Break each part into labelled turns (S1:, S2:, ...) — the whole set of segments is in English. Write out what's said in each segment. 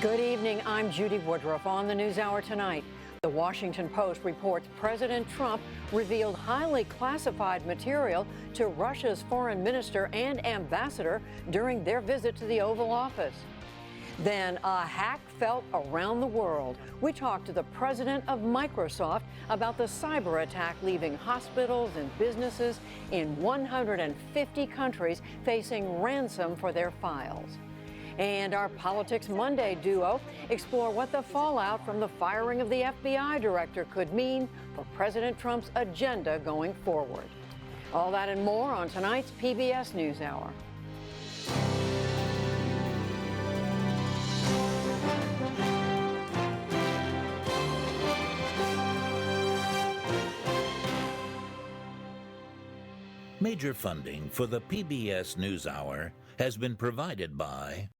S1: Good evening. I'm Judy Woodruff. On the NewsHour tonight, the Washington Post reports President Trump revealed highly classified material to Russia's foreign minister and ambassador during their visit to the Oval Office. Then a hack felt around the world. We talked to the president of Microsoft about the cyber attack leaving hospitals and businesses in 150 countries facing ransom for their files. And our Politics Monday duo explore what the fallout from the firing of the FBI director could mean for President Trump's agenda going forward. All that and more on tonight's PBS NewsHour.
S2: Major funding for the PBS NewsHour has been provided by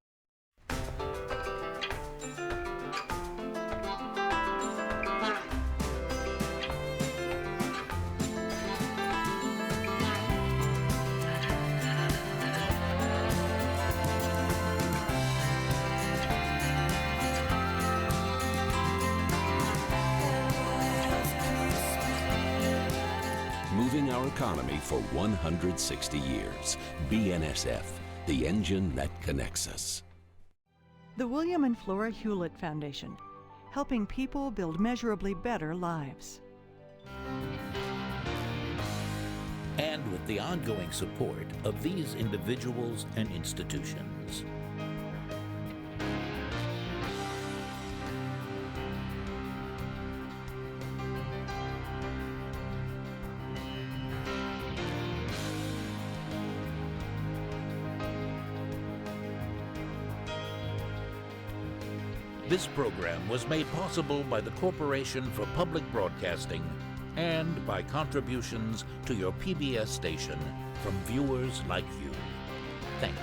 S3: moving our economy for 160 years. BNSF, the engine that connects us.
S4: The William and Flora Hewlett Foundation, helping people build measurably better lives.
S2: and with the ongoing support of these individuals and institutions. This program was made possible by the Corporation for Public Broadcasting and by contributions to your PBS station from viewers like you. Thank you.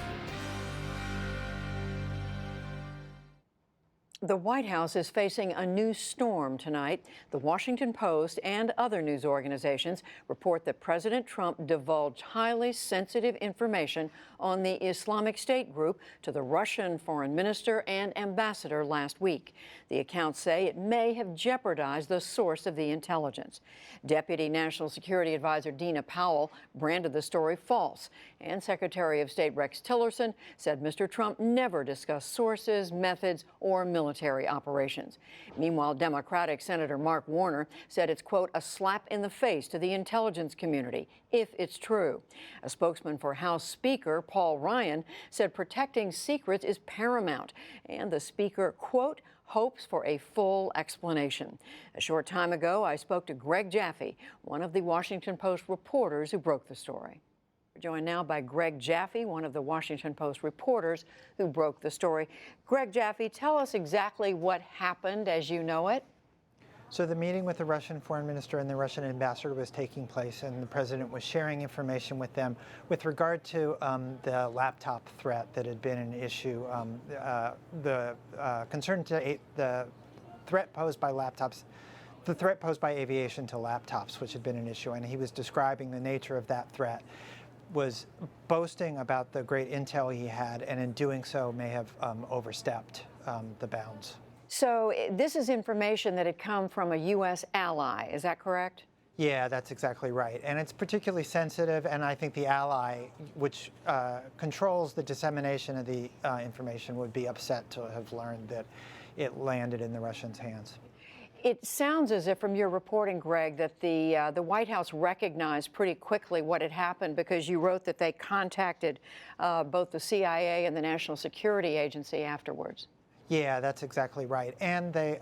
S1: The White House is facing a new storm tonight. The Washington Post and other news organizations report that President Trump divulged highly sensitive information on the Islamic State group to the Russian foreign minister and ambassador last week. The accounts say it may have jeopardized the source of the intelligence. Deputy National Security Advisor Dina Powell branded the story false, and Secretary of State Rex Tillerson said Mr. Trump never discussed sources, methods, or military operations. Meanwhile, Democratic Senator Mark Warner said it's, quote, a slap in the face to the intelligence community, if it's true. A spokesman for House Speaker Paul Ryan said protecting secrets is paramount, and the Speaker, quote, hopes for a full explanation. A short time ago, I spoke to Greg Jaffe, one of the Washington Post reporters who broke the story. We're joined now by Greg Jaffe, one of the Washington Post reporters who broke the story. Greg Jaffe, tell us exactly what happened as you know it.
S5: So the meeting with the Russian foreign minister and the Russian ambassador was taking place, and the president was sharing information with them with regard to the laptop threat that had been an issue, the threat posed by laptops, the threat posed by aviation to laptops, which had been an issue, and he was describing the nature of that threat, was boasting about the great intel he had, and in doing so may have overstepped the bounds.
S1: So this is information that had come from a U.S. ally, is that correct?
S5: Yeah, that's exactly right. And it's particularly sensitive, and I think the ally, which controls the dissemination of the information, would be upset to have learned that it landed in the Russians' hands.
S1: It sounds as if, from your reporting, Greg, that the White House recognized pretty quickly what had happened, because you wrote that they contacted both the CIA and the National Security Agency afterwards.
S5: Yeah, that's exactly right. And they,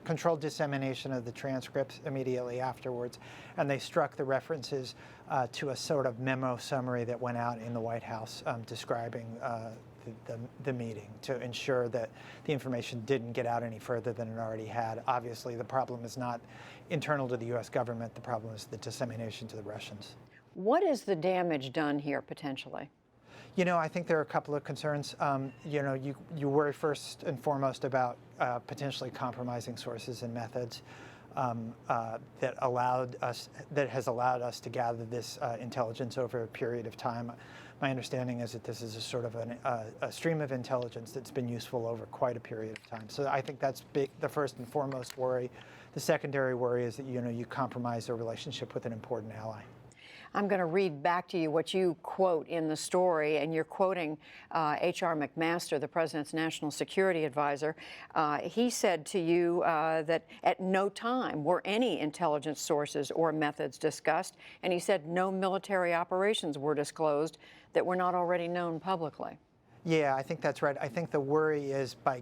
S5: controlled dissemination of the transcripts immediately afterwards, and they struck the references to a sort of memo summary that went out in the White House describing the meeting to ensure that the information didn't get out any further than it already had. Obviously, the problem is not internal to the U.S. government. The problem is the dissemination to the Russians.
S1: What is the damage done here, potentially?
S5: You know, I think there are a couple of concerns. You worry first and foremost about potentially compromising sources and methods that has allowed us to gather this intelligence over a period of time. My understanding is that this is a sort of a stream of intelligence that's been useful over quite a period of time. So I think that's the first and foremost worry. The secondary worry is that you compromise a relationship with an important ally.
S1: I'm going to read back to you what you quote in the story, and you're quoting H.R. McMaster, the president's national security advisor. He said to you that at no time were any intelligence sources or methods discussed, and he said no military operations were disclosed that were not already known publicly.
S5: Yeah, I think that's right. I think the worry is by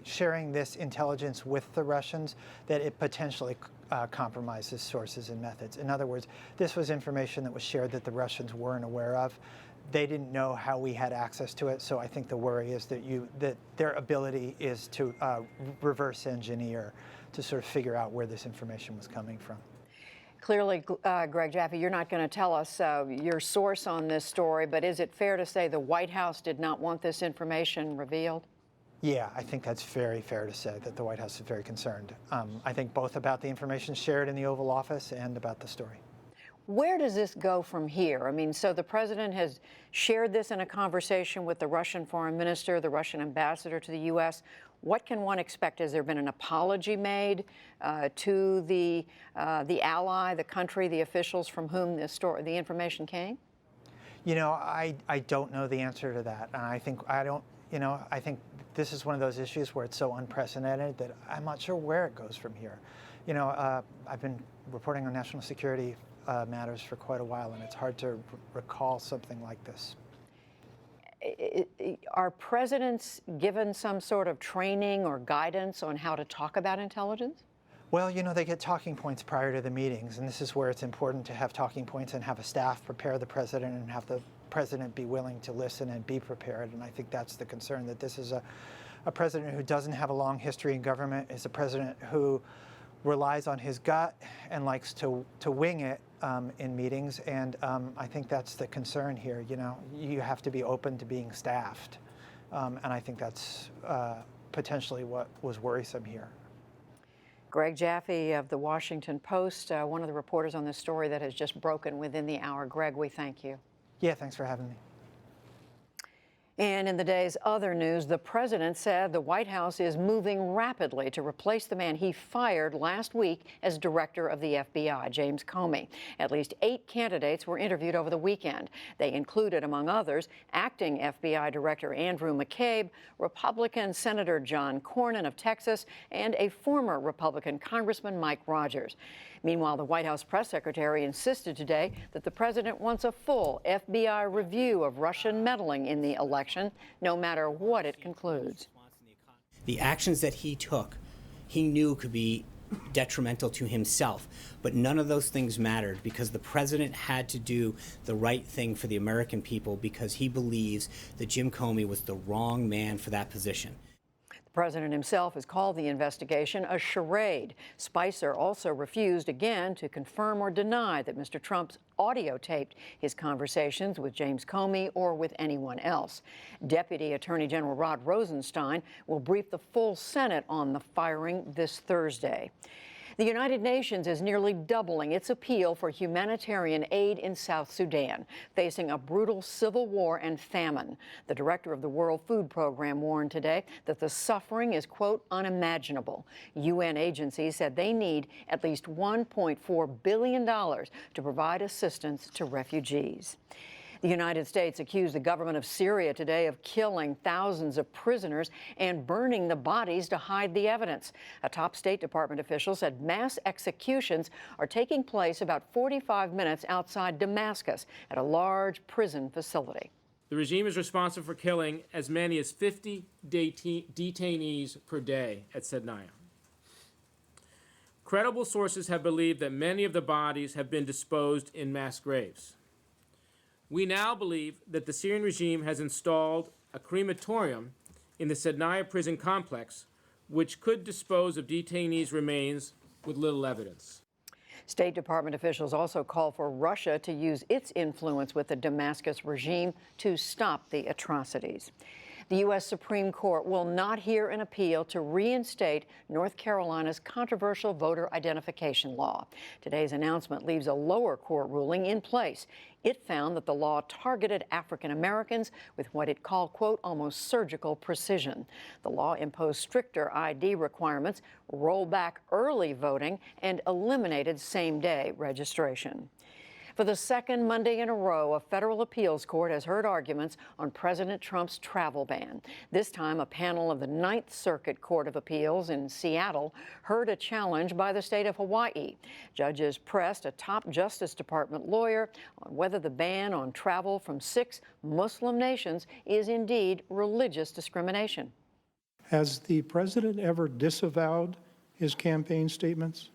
S5: sharing this intelligence with the Russians, that it potentially compromises sources and methods. In other words, this was information that was shared that the Russians weren't aware of. They didn't know how we had access to it, so I think the worry is that their ability is to reverse engineer to sort of figure out where this information was coming from.
S1: Clearly, Greg Jaffe, you're not going to tell us your source on this story, but is it fair to say the White House did not want this information revealed?
S5: Yeah, I think that's very fair to say that the White House is very concerned. I think both about the information shared in the Oval Office and about the story.
S1: Where does this go from here? I mean, so the president has shared this in a conversation with the Russian foreign minister, the Russian ambassador to the U.S. What can one expect? Has there been an apology made to the ally, the country, the officials from whom the information came?
S5: I don't know the answer to that, and I think this is one of those issues where it's so unprecedented that I'm not sure where it goes from here. I've been reporting on national security matters for quite a while, and it's hard to recall something like this.
S1: Are presidents given some sort of training or guidance on how to talk about intelligence?
S5: Well, they get talking points prior to the meetings, and this is where it's important to have talking points and have a staff prepare the president and have the president be willing to listen and be prepared. And I think that's the concern, that this is a president who doesn't have a long history in government, is a president who relies on his gut and likes to wing it in meetings. And I think that's the concern here. You have to be open to being staffed. And I think that's potentially what was worrisome here.
S1: Greg Jaffe of the Washington Post, one of the reporters on this story that has just broken within the hour. Greg, we thank you.
S5: Yeah, thanks for having me.
S1: And in the day's other news, the president said the White House is moving rapidly to replace the man he fired last week as director of the FBI, James Comey. At least 8 candidates were interviewed over the weekend. They included, among others, acting FBI Director Andrew McCabe, Republican Senator John Cornyn of Texas, and a former Republican Congressman Mike Rogers. Meanwhile, the White House press secretary insisted today that the president wants a full FBI review of Russian meddling in the election, no matter what it concludes.
S6: The actions that he took, he knew could be detrimental to himself, but none of those things mattered because the president had to do the right thing for the American people because he believes that Jim Comey was the wrong man for that position.
S1: The president himself has called the investigation a charade. Spicer also refused again to confirm or deny that Mr. Trump's audio taped his conversations with James Comey or with anyone else. Deputy Attorney General Rod Rosenstein will brief the full Senate on the firing this Thursday. The United Nations is nearly doubling its appeal for humanitarian aid in South Sudan, facing a brutal civil war and famine. The director of the World Food Program warned today that the suffering is, quote, unimaginable. UN agencies said they need at least $1.4 billion to provide assistance to refugees. The United States accused the government of Syria today of killing thousands of prisoners and burning the bodies to hide the evidence. A top State Department official said mass executions are taking place about 45 minutes outside Damascus at a large prison facility.
S7: The regime is responsible for killing as many as 50 detainees per day at Sednaya. Credible sources have believed that many of the bodies have been disposed in mass graves. We now believe that the Syrian regime has installed a crematorium in the Sednaya prison complex, which could dispose of detainees' remains with little evidence.
S1: State Department officials also call for Russia to use its influence with the Damascus regime to stop the atrocities. The U.S. Supreme Court will not hear an appeal to reinstate North Carolina's controversial voter identification law. Today's announcement leaves a lower court ruling in place. It found that the law targeted African Americans with what it called, quote, almost surgical precision. The law imposed stricter ID requirements, rolled back early voting, and eliminated same-day registration. For the second Monday in a row, a federal appeals court has heard arguments on President Trump's travel ban. This time, a panel of the Ninth Circuit Court of Appeals in Seattle heard a challenge by the state of Hawaii. Judges pressed a top Justice Department lawyer on whether the ban on travel from 6 Muslim nations is indeed religious discrimination.
S8: Has the president ever disavowed his campaign statements?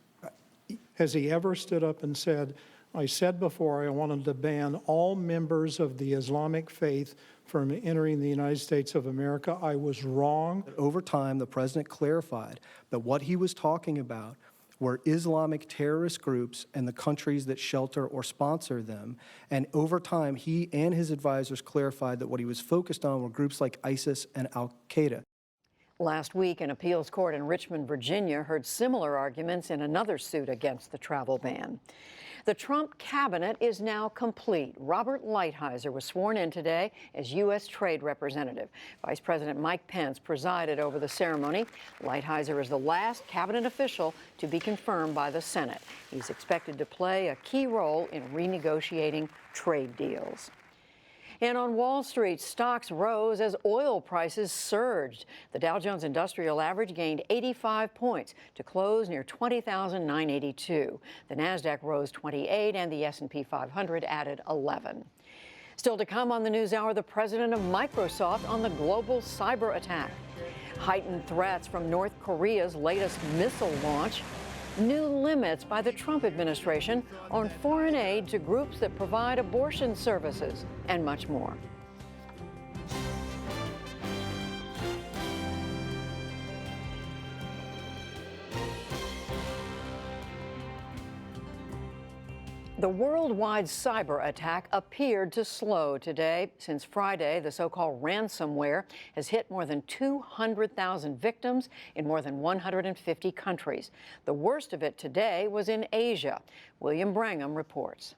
S8: Has he ever stood up and said, I said before I wanted to ban all members of the Islamic faith from entering the United States of America. I was wrong.
S9: Over time, the president clarified that what he was talking about were Islamic terrorist groups and the countries that shelter or sponsor them. And over time, he and his advisors clarified that what he was focused on were groups like ISIS and Al-Qaeda.
S1: Last week, an appeals court in Richmond, Virginia, heard similar arguments in another suit against the travel ban. The Trump cabinet is now complete. Robert Lighthizer was sworn in today as U.S. Trade Representative. Vice President Mike Pence presided over the ceremony. Lighthizer is the last cabinet official to be confirmed by the Senate. He's expected to play a key role in renegotiating trade deals. And on Wall Street, stocks rose as oil prices surged. The Dow Jones Industrial Average gained 85 points to close near 20,982. The Nasdaq rose 28 and the S&P 500 added 11. Still to come on the NewsHour, the president of Microsoft on the global cyber attack. Heightened threats from North Korea's latest missile launch. New limits by the Trump administration on foreign aid to groups that provide abortion services, and much more. The worldwide cyber attack appeared to slow today. Since Friday, the so-called ransomware has hit more than 200,000 victims in more than 150 countries. The worst of it today was in Asia. William Brangham reports.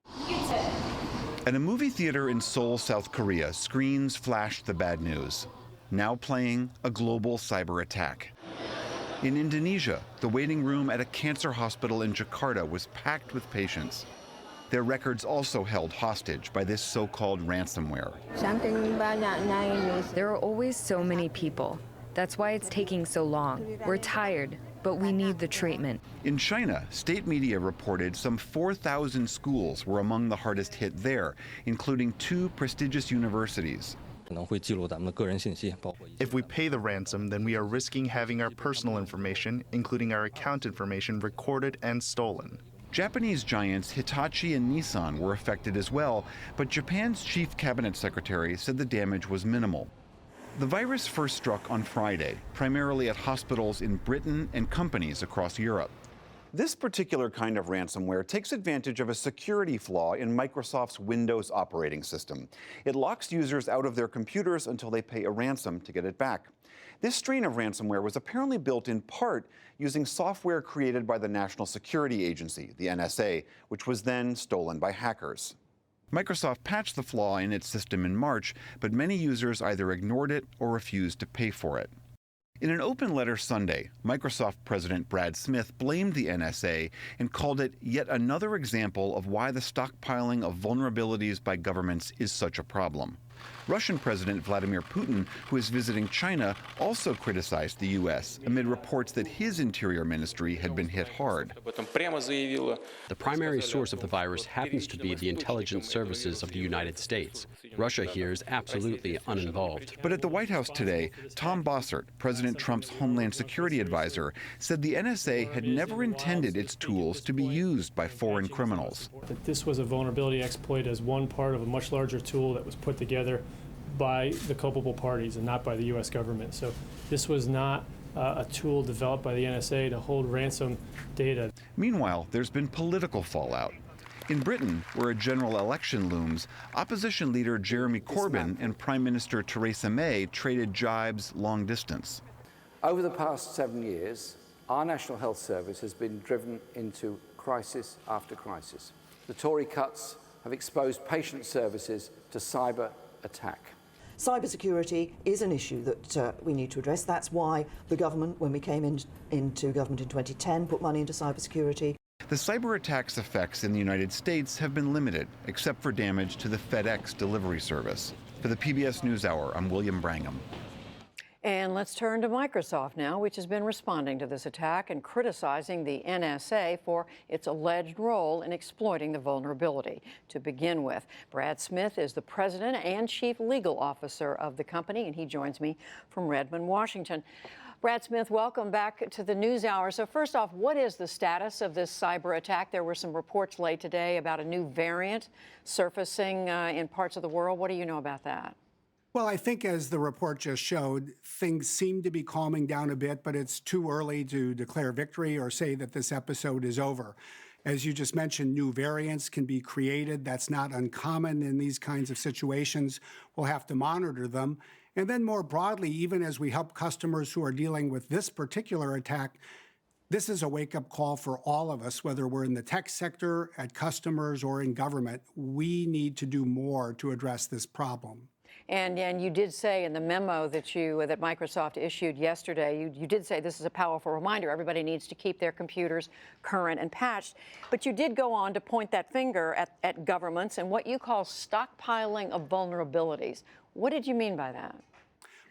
S10: At a movie theater in Seoul, South Korea, screens flashed the bad news. Now playing a global cyber attack. In Indonesia, the waiting room at a cancer hospital in Jakarta was packed with patients. Their records also held hostage by this so-called ransomware.
S11: There are always so many people. That's why it's taking so long. We're tired, but we need the treatment.
S10: In China, state media reported some 4,000 schools were among the hardest hit there, including 2 prestigious universities.
S12: If we pay the ransom, then we are risking having our personal information, including our account information, recorded and stolen.
S10: Japanese giants Hitachi and Nissan were affected as well, but Japan's chief cabinet secretary said the damage was minimal. The virus first struck on Friday, primarily at hospitals in Britain and companies across Europe. This particular kind of ransomware takes advantage of a security flaw in Microsoft's Windows operating system. It locks users out of their computers until they pay a ransom to get it back. This strain of ransomware was apparently built in part using software created by the National Security Agency, the NSA, which was then stolen by hackers. Microsoft patched the flaw in its system in March, but many users either ignored it or refused to pay for it. In an open letter Sunday, Microsoft President Brad Smith blamed the NSA and called it yet another example of why the stockpiling of vulnerabilities by governments is such a problem. Russian President Vladimir Putin, who is visiting China, also criticized the U.S. amid reports that his interior ministry had been hit hard.
S13: The primary source of the virus happens to be the intelligence services of the United States. Russia here is absolutely uninvolved.
S10: But at the White House today, Tom Bossert, President Trump's Homeland Security advisor, said the NSA had never intended its tools to be used by foreign criminals.
S14: That this was a vulnerability exploit as one part of a much larger tool that was put together by the culpable parties and not by the U.S. government. So this was not a tool developed by the NSA to hold ransom data.
S10: Meanwhile, there's been political fallout. In Britain, where a general election looms, opposition leader Jeremy Corbyn and Prime Minister Theresa May traded jibes long distance.
S15: Over the past 7 years, our National Health Service has been driven into crisis after crisis. The Tory cuts have exposed patient services to cyber attack.
S16: Cybersecurity is an issue that we need to address. That's why the government, when we came into government in 2010, put money into cybersecurity.
S10: The cyber attacks' effects in the United States have been limited, except for damage to the FedEx delivery service. For the PBS NewsHour, I'm William Brangham.
S1: And let's turn to Microsoft now, which has been responding to this attack and criticizing the NSA for its alleged role in exploiting the vulnerability. To begin with, Brad Smith is the president and chief legal officer of the company, and he joins me from Redmond, Washington. Brad Smith, welcome back to the NewsHour. So first off, what is the status of this cyber attack? There were some reports late today about a new variant surfacing in parts of the world. What do you know about that?
S17: Well, I think as the report just showed, things seem to be calming down a bit, but it's too early to declare victory or say that this episode is over. As you just mentioned, new variants can be created. That's not uncommon in these kinds of situations. We'll have to monitor them. And then more broadly, even as we help customers who are dealing with this particular attack, this is a wake-up call for all of us, whether we're in the tech sector, at customers, or in government. We need to do more to address this problem.
S1: And you did say in the memo that that Microsoft issued yesterday, you did say this is a powerful reminder. Everybody needs to keep their computers current and patched. But you did go on to point that finger at governments and what you call stockpiling of vulnerabilities. What did you mean by that?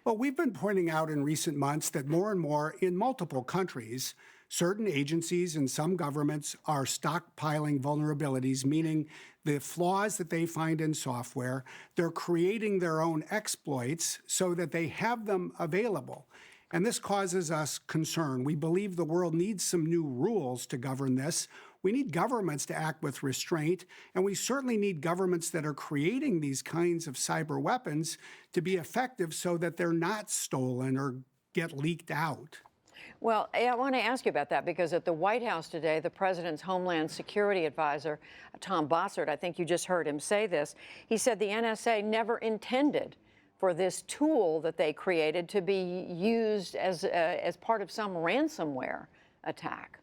S17: Well, we've been pointing out in recent months that more and more in multiple countries, certain agencies and some governments are stockpiling vulnerabilities, meaning the flaws that they find in software, they're creating their own exploits so that they have them available. And this causes us concern. We believe the world needs some new rules to govern this. We need governments to act with restraint, and we certainly need governments that are creating these kinds of cyber weapons to be effective so that they're not stolen or get leaked out.
S1: Well, I want to ask you about that because at the White House today, the president's Homeland Security advisor, Tom Bossert, I think you just heard him say this, he said the NSA never intended for this tool that they created to be used as part of some ransomware attack.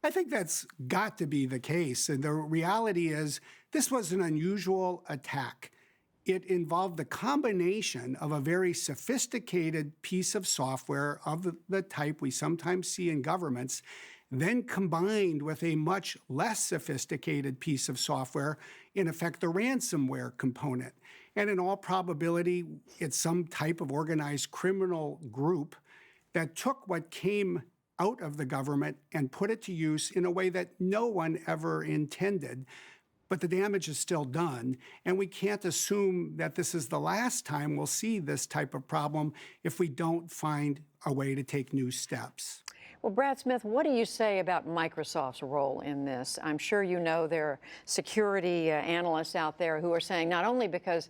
S17: I think that's got to be the case. And the reality is this was an unusual attack. It involved the combination of a very sophisticated piece of software of the type we sometimes see in governments, then combined with a much less sophisticated piece of software, in effect, the ransomware component. And in all probability, it's some type of organized criminal group that took what came out of the government and put it to use in a way that no one ever intended. But the damage is still done, and we can't assume that this is the last time we'll see this type of problem if we don't find a way to take new steps.
S1: Well, Brad Smith, what do you say about Microsoft's role in this? I'm sure you know there are security analysts out there who are saying not only because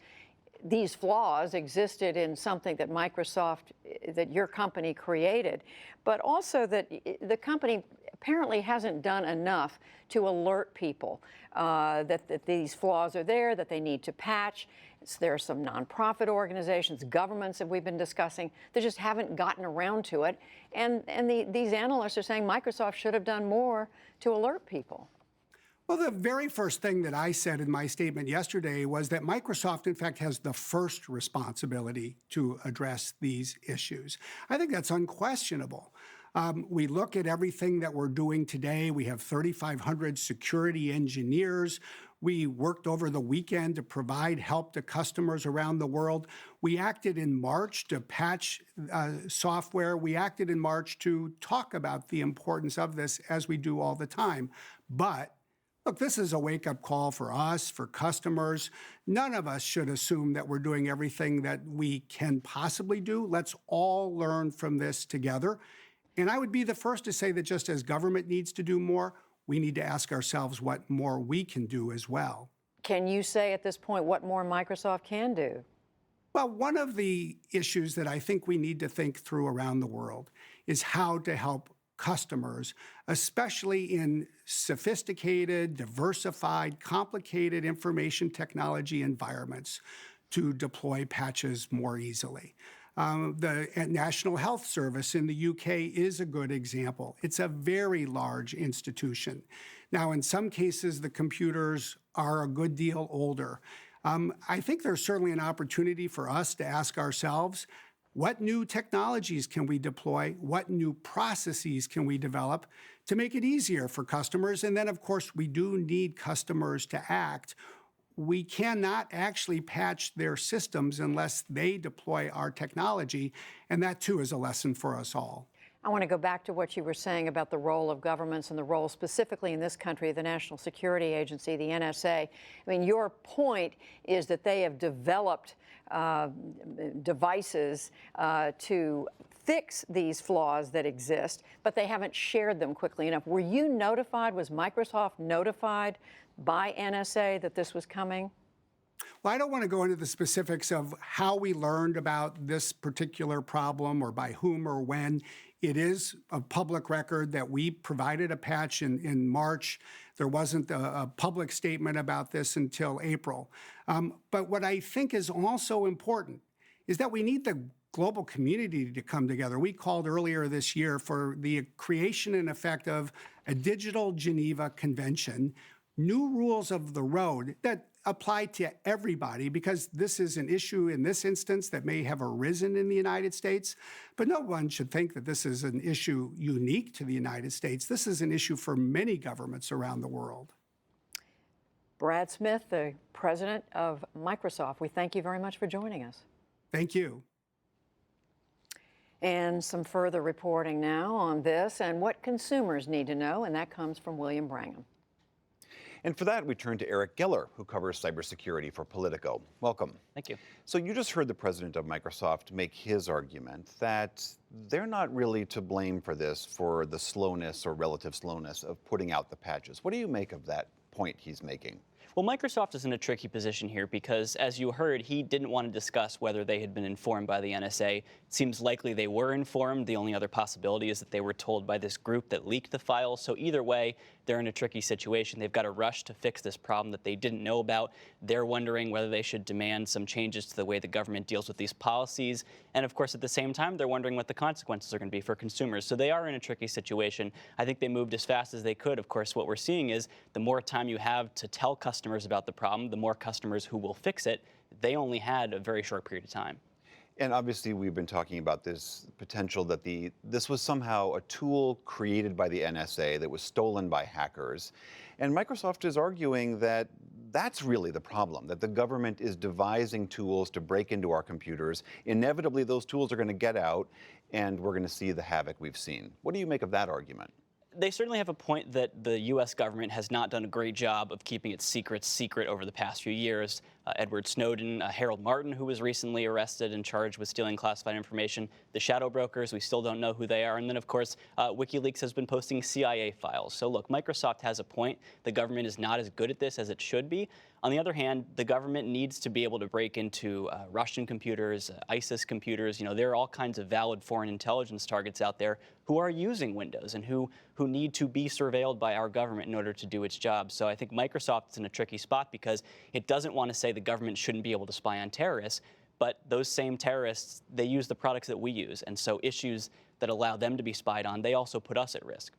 S1: these flaws existed in something that Microsoft, that your company created, but also that the company apparently hasn't done enough to alert people that these flaws are there, that they need to patch. There are some nonprofit organizations, governments that we've been discussing that just haven't gotten around to it. And these analysts are saying Microsoft should have done more to alert people.
S17: Well, the very first thing that I said in my statement yesterday was that Microsoft, in fact, has the first responsibility to address these issues. I think that's unquestionable. We look at everything that we're doing today. We have 3,500 security engineers. We worked over the weekend to provide help to customers around the world. We acted in March to patch software. We acted in March to talk about the importance of this, as we do all the time. But look, this is a wake-up call for us, for customers. None of us should assume that we're doing everything that we can possibly do. Let's all learn from this together. And I would be the first to say that just as government needs to do more, we need to ask ourselves what more we can do as well.
S1: Can you say at this point what more Microsoft can do?
S17: Well, one of the issues that I think we need to think through around the world is how to help customers, especially in sophisticated, diversified, complicated information technology environments, to deploy patches more easily. The National Health Service in the UK is a good example. It's a very large institution. Now, in some cases, the computers are a good deal older. I think there's certainly an opportunity for us to ask ourselves, what new technologies can we deploy? What new processes can we develop to make it easier for customers? And then, of course, we do need customers to act. We cannot actually patch their systems unless they deploy our technology, and that, too, is a lesson for us all.
S1: I want to go back to what you were saying about the role of governments and the role specifically in this country of the National Security Agency, the NSA. I mean, your point is that they have developed devices to fix these flaws that exist, but they haven't shared them quickly enough. Were you notified? Was Microsoft notified by NSA that this was coming?
S17: Well, I don't want to go into the specifics of how we learned about this particular problem or by whom or when. It is a public record that we provided a patch in March. There wasn't a public statement about this until April. But what I think is also important is that we need the global community to come together. We called earlier this year for the creation and effect of a digital Geneva Convention, new rules of the road that apply to everybody, because this is an issue in this instance that may have arisen in the United States. But no one should think that this is an issue unique to the United States. This is an issue for many governments around the world.
S1: Brad Smith, the president of Microsoft, we thank you very much for joining us.
S17: Thank you.
S1: And some further reporting now on this and what consumers need to know, and that comes from William Brangham.
S18: And for that, we turn to Eric Geller, who covers cybersecurity for Politico. Welcome.
S19: Thank you.
S18: So you just heard the president of Microsoft make his argument that they're not really to blame for this, for the slowness or relative slowness of putting out the patches. What do you make of that point he's making?
S19: Well, Microsoft is in a tricky position here because, as you heard, he didn't want to discuss whether they had been informed by the NSA. It seems likely they were informed. The only other possibility is that they were told by this group that leaked the files. So either way, they're in a tricky situation. They've got to rush to fix this problem that they didn't know about. They're wondering whether they should demand some changes to the way the government deals with these policies. And of course, at the same time, they're wondering what the consequences are going to be for consumers. So they are in a tricky situation. I think they moved as fast as they could. Of course, what we're seeing is the more time you have to tell customers about the problem, the more customers who will fix it. They only had a very short period of time.
S18: And obviously, we've been talking about this potential that this was somehow a tool created by the NSA that was stolen by hackers. And Microsoft is arguing that that's really the problem, that the government is devising tools to break into our computers. Inevitably, those tools are going to get out, and we're going to see the havoc we've seen. What do you make of that argument?
S19: They certainly have a point that the U.S. government has not done a great job of keeping its secrets secret over the past few years. Edward Snowden, Harold Martin, who was recently arrested and charged with stealing classified information, the shadow brokers, we still don't know who they are. And then, of course, WikiLeaks has been posting CIA files. So, look, Microsoft has a point. The government is not as good at this as it should be. On the other hand, the government needs to be able to break into Russian computers, ISIS computers. You know, there are all kinds of valid foreign intelligence targets out there who are using Windows and who need to be surveilled by our government in order to do its job. So I think Microsoft is in a tricky spot because it doesn't want to say the government shouldn't be able to spy on terrorists, but those same terrorists, they use the products that we use. And so issues that allow them to be spied on, they also put us at risk.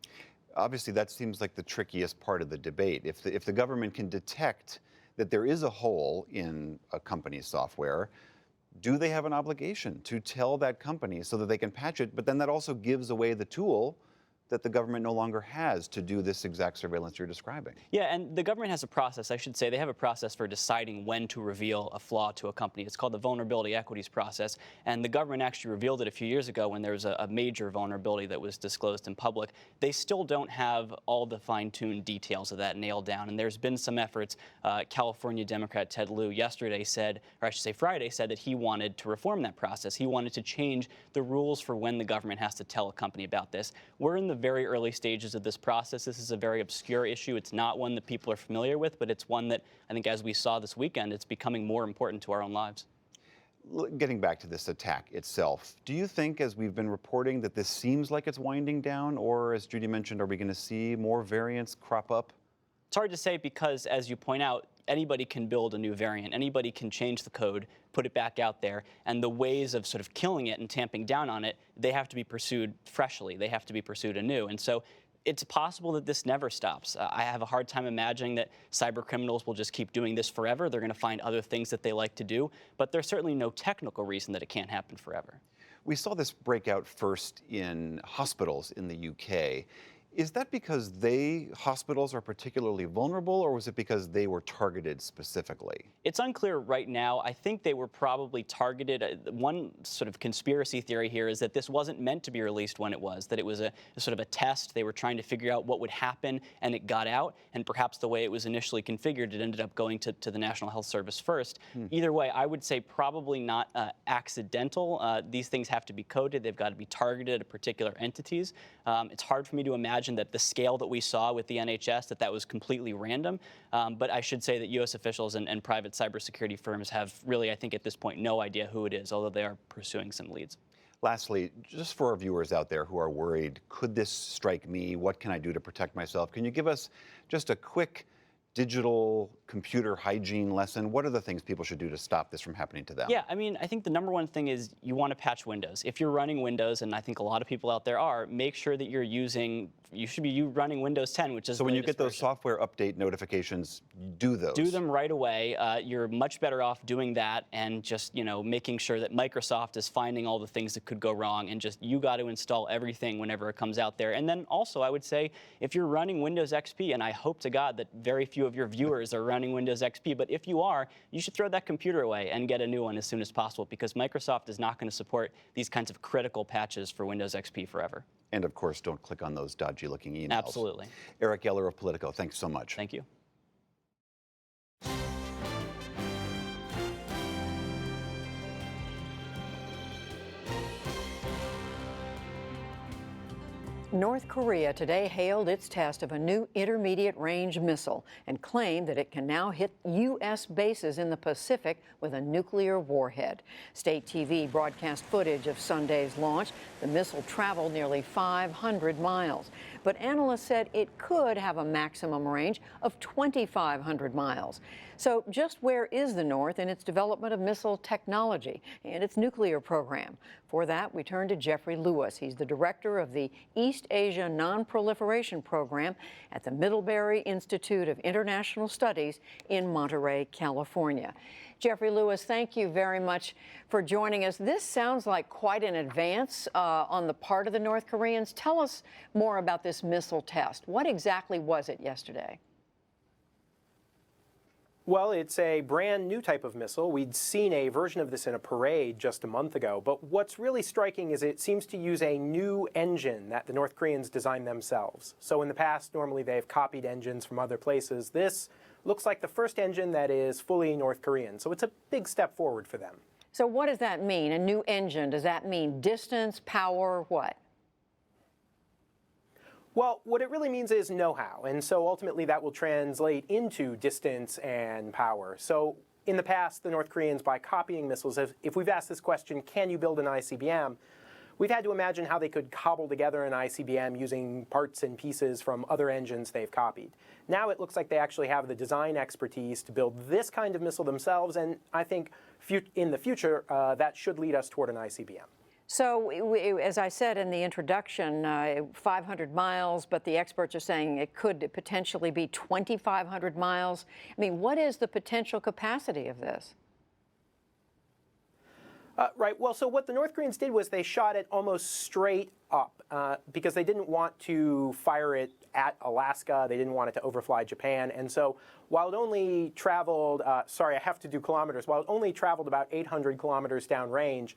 S18: Obviously, that seems like the trickiest part of the debate. If the government can detect that there is a hole in a company's software, do they have an obligation to tell that company so that they can patch it? But then that also gives away the tool that the government no longer has to do this exact surveillance you're describing.
S19: Yeah, and the government has a process, I should say. They have a process for deciding when to reveal a flaw to a company. It's called the vulnerability equities process. And the government actually revealed it a few years ago when there was a major vulnerability that was disclosed in public. They still don't have all the fine-tuned details of that nailed down. And there's been some efforts. California Democrat Ted Lieu yesterday said, or I should say Friday, said that he wanted to reform that process. He wanted to change the rules for when the government has to tell a company about this. We're in the very early stages of this process. This is a very obscure issue. It's not one that people are familiar with, but it's one that I think, as we saw this weekend, it's becoming more important to our own lives.
S18: Getting back to this attack itself, do you think, as we've been reporting, that this seems like it's winding down, or as Judy mentioned, are we going to see more variants crop up?
S19: It's hard to say because, as you point out, anybody can build a new variant. Anybody can change the code, put it back out there, and the ways of sort of killing it and tamping down on it, they have to be pursued freshly. They have to be pursued anew. And so it's possible that this never stops. I have a hard time imagining that cyber criminals will just keep doing this forever. They're going to find other things that they like to do, but there's certainly no technical reason that it can't happen forever.
S18: We saw this break out first in hospitals in the UK. Is that because hospitals are particularly vulnerable, or was it because they were targeted specifically?
S19: It's unclear right now. I think they were probably targeted. One sort of conspiracy theory here is that this wasn't meant to be released when it was, that it was a sort of a test. They were trying to figure out what would happen, and it got out. And perhaps the way it was initially configured, it ended up going to the National Health Service first. Either way, I would say probably not accidental. These things have to be coded. They've got to be targeted at particular entities. It's hard for me to imagine that the scale that we saw with the NHS, that was completely random. But I should say that U.S. officials and private cybersecurity firms have really, I think at this point, no idea who it is, although they are pursuing some leads.
S18: Lastly, just for our viewers out there who are worried, could this strike me? What can I do to protect myself? Can you give us just a quick digital computer hygiene lesson? What are the things people should do to stop this from happening to them?
S19: Yeah, I mean, I think the number one thing is you want to patch Windows. If you're running Windows, and I think a lot of people out there are, make sure that you should be running Windows 10, which is
S18: so when you get those software update notifications, do those.
S19: Do them right away. You're much better off doing that and just, making sure that Microsoft is finding all the things that could go wrong, and just you got to install everything whenever it comes out there. And then also, I would say, if you're running Windows XP, and I hope to God that very few of your viewers are running Windows XP, but if you are, you should throw that computer away and get a new one as soon as possible, because Microsoft is not going to support these kinds of critical patches for Windows XP forever.
S18: And of course, don't click on those dodgy-looking emails.
S19: Absolutely.
S18: Eric Geller of Politico, thanks so much.
S19: Thank you.
S1: North Korea today hailed its test of a new intermediate-range missile and claimed that it can now hit U.S. bases in the Pacific with a nuclear warhead. State TV broadcast footage of Sunday's launch. The missile traveled nearly 500 miles, but analysts said it could have a maximum range of 2,500 miles. So just where is the North in its development of missile technology and its nuclear program? For that, we turn to Jeffrey Lewis. He's the director of the East Asia Non-Proliferation Program at the Middlebury Institute of International Studies in Monterey, California. Jeffrey Lewis, thank you very much for joining us. This sounds like quite an advance on the part of the North Koreans. Tell us more about this missile test. What exactly was it yesterday?
S20: Well, it's a brand new type of missile. We'd seen a version of this in a parade just a month ago. But what's really striking is it seems to use a new engine that the North Koreans designed themselves. So in the past, normally they've copied engines from other places. This looks like the first engine that is fully North Korean. So it's a big step forward for them.
S1: So what does that mean? A new engine, does that mean distance, power, what?
S20: Well, what it really means is know-how, and so ultimately that will translate into distance and power. So in the past, the North Koreans, by copying missiles, if we've asked this question, can you build an ICBM, we've had to imagine how they could cobble together an ICBM using parts and pieces from other engines they've copied. Now it looks like they actually have the design expertise to build this kind of missile themselves, and I think in the future, that should lead us toward an ICBM.
S1: So, as I said in the introduction, 500 miles, but the experts are saying it could potentially be 2,500 miles. I mean, what is the potential capacity of this?
S20: Right. Well, so what the North Koreans did was they shot it almost straight up because they didn't want to fire it at Alaska. They didn't want it to overfly Japan. And so while it only traveled, sorry, I have to do kilometers. While it only traveled about 800 kilometers downrange,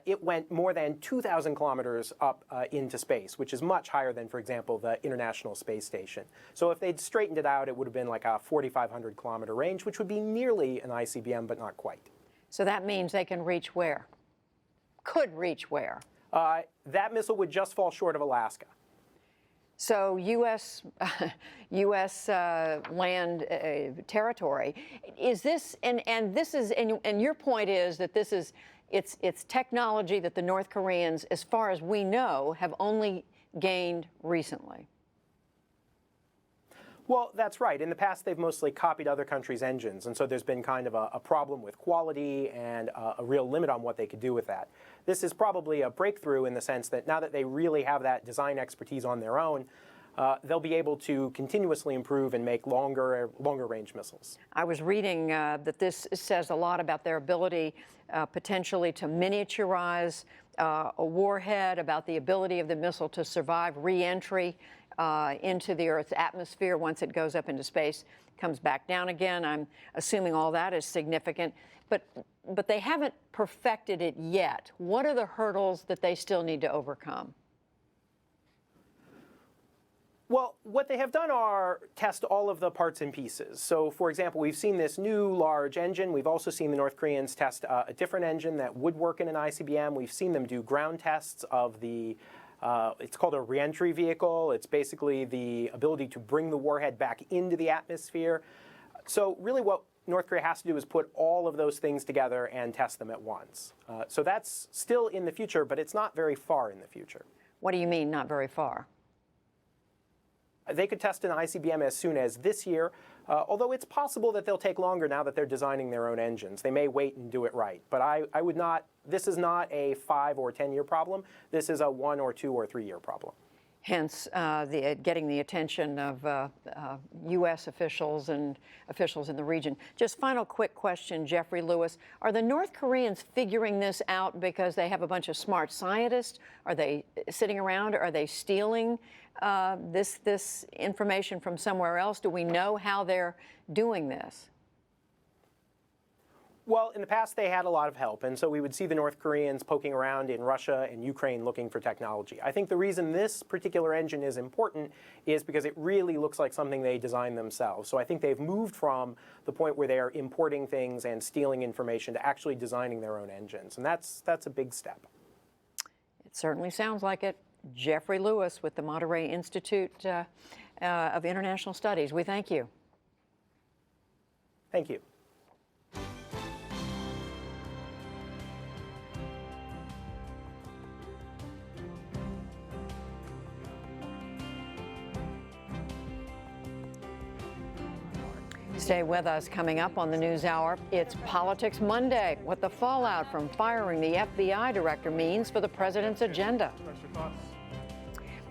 S20: it went more than 2,000 kilometers up into space, which is much higher than, for example, the International Space Station. So if they'd straightened it out, it would have been like a 4,500 kilometer range, which would be nearly an ICBM, but not quite.
S1: So that means they can reach where? Could reach where?
S20: That missile would just fall short of Alaska.
S1: So U.S. Land territory. Is this and this is and your point is that this is it's technology that the North Koreans, as far as we know, have only gained recently.
S20: Well, that's right. In the past, they've mostly copied other countries' engines, and so there's been kind of a problem with quality and a real limit on what they could do with that. This is probably a breakthrough in the sense that now that they really have that design expertise on their own, they'll be able to continuously improve and make longer range missiles.
S1: I was reading that this says a lot about their ability potentially to miniaturize a warhead, about the ability of the missile to survive re-entry into the Earth's atmosphere once it goes up into space, comes back down again. I'm assuming all that is significant, but they haven't perfected it yet. What are the hurdles that they still need to overcome?
S20: Well, what they have done are test all of the parts and pieces. So, for example, we've seen this new large engine. We've also seen the North Koreans test a different engine that would work in an ICBM. We've seen them do ground tests of the it's called a reentry vehicle. It's basically the ability to bring the warhead back into the atmosphere. So really what North Korea has to do is put all of those things together and test them at once. So that's still in the future, but it's not very far in the future.
S1: What do you mean, not very far?
S20: They could test an ICBM as soon as this year, although it's possible that they'll take longer now that they're designing their own engines. They may wait and do it right. But I would not, this is not a 5 or 10 year problem. This is a 1 or 2 or 3 year problem.
S1: Hence, getting the attention of U.S. officials and officials in the region. Just final quick question, Jeffrey Lewis. Are the North Koreans figuring this out because they have a bunch of smart scientists? Are they sitting around? Are they stealing this information from somewhere else? Do we know how they're doing this?
S20: Well, in the past, they had a lot of help, and so we would see the North Koreans poking around in Russia and Ukraine looking for technology. I think the reason this particular engine is important is because it really looks like something they designed themselves. So I think they've moved from the point where they are importing things and stealing information to actually designing their own engines, and that's a big step.
S1: It certainly sounds like it. Jeffrey Lewis with the Monterey Institute of International Studies. We thank you.
S20: Thank you.
S1: Stay with us. Coming up on the NewsHour, it's Politics Monday, what the fallout from firing the FBI director means for the president's agenda.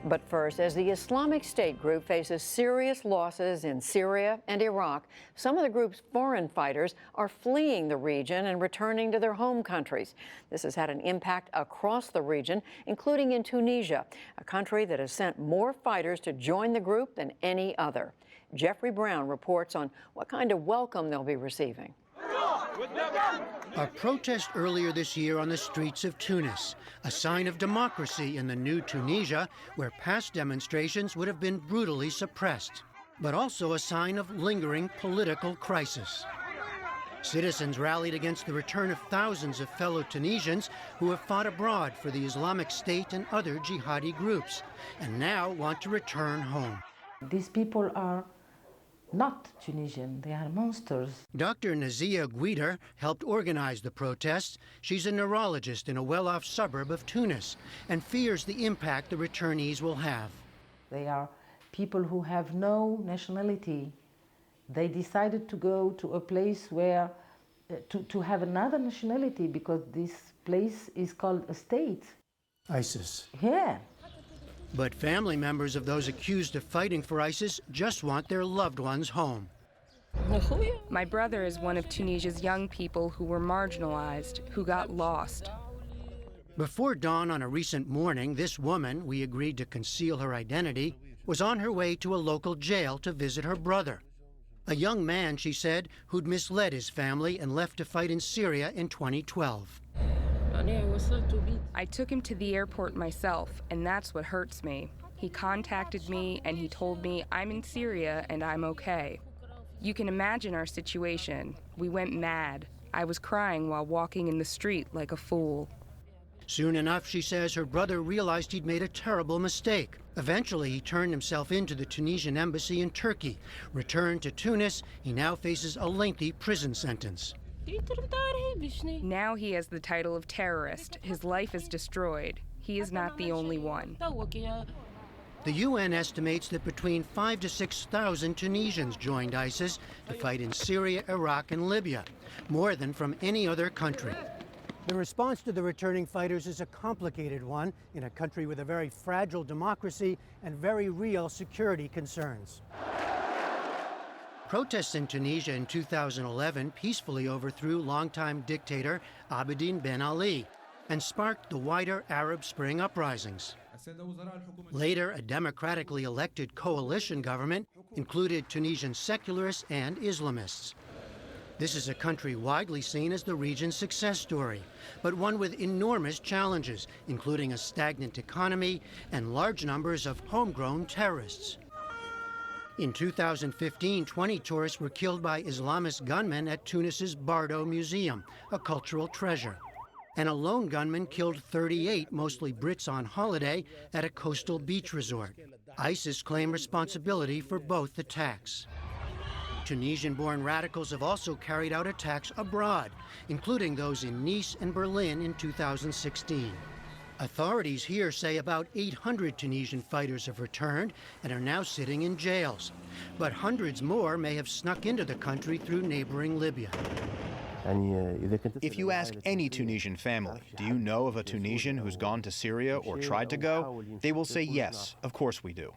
S1: But first, as the Islamic State group faces serious losses in Syria and Iraq, some of the group's foreign fighters are fleeing the region and returning to their home countries. This has had an impact across the region, including in Tunisia, a country that has sent more fighters to join the group than any other. Jeffrey Brown reports on what kind of welcome they'll be receiving.
S21: A protest earlier this year on the streets of Tunis, a sign of democracy in the new Tunisia, where past demonstrations would have been brutally suppressed, but also a sign of lingering political crisis. Citizens rallied against the return of thousands of fellow Tunisians who have fought abroad for the Islamic State and other jihadi groups, and now want to return home.
S22: These people are not Tunisian, they are monsters.
S21: Dr. Nazia Guider helped organize the protests. She's a neurologist in a well-off suburb of Tunis and fears the impact the returnees will have.
S22: They are people who have no nationality. They decided to go to a place where, to have another nationality because this place is called a state.
S21: ISIS.
S22: Yeah.
S21: But family members of those accused of fighting for ISIS just want their loved ones home.
S11: My brother is one of Tunisia's young people who were marginalized, who got lost.
S21: Before dawn on a recent morning, this woman, we agreed to conceal her identity, was on her way to a local jail to visit her brother. A young man, she said, who'd misled his family and left to fight in Syria in 2012.
S11: I took him to the airport myself, and that's what hurts me. He contacted me and he told me I'm in Syria and I'm okay. You can imagine our situation. We went mad. I was crying while walking in the street like a fool.
S21: Soon enough, she says, her brother realized he'd made a terrible mistake. Eventually, he turned himself in to the Tunisian embassy in Turkey. Returned to Tunis, he now faces a lengthy prison sentence.
S11: Now he has the title of terrorist. His life is destroyed. He is not the only one.
S21: The UN estimates that between 5,000 to 6,000 Tunisians joined ISIS to fight in Syria, Iraq, and Libya, more than from any other country. The response to the returning fighters is a complicated one in a country with a very fragile democracy and very real security concerns. Protests in Tunisia in 2011 peacefully overthrew longtime dictator Abidine Ben Ali and sparked the wider Arab Spring uprisings. Later, a democratically elected coalition government included Tunisian secularists and Islamists. This is a country widely seen as the region's success story, but one with enormous challenges, including a stagnant economy and large numbers of homegrown terrorists. In 2015, 20 tourists were killed by Islamist gunmen at Tunis's Bardo Museum, a cultural treasure. And a lone gunman killed 38, mostly Brits on holiday, at a coastal beach resort. ISIS claimed responsibility for both attacks. Tunisian-born radicals have also carried out attacks abroad, including those in Nice and Berlin in 2016. Authorities here say about 800 Tunisian fighters have returned and are now sitting in jails. But hundreds more may have snuck into the country through neighboring Libya.
S3: If you ask any Tunisian family, do you know of a Tunisian who's gone to Syria or tried to go? They will say yes, of course we do.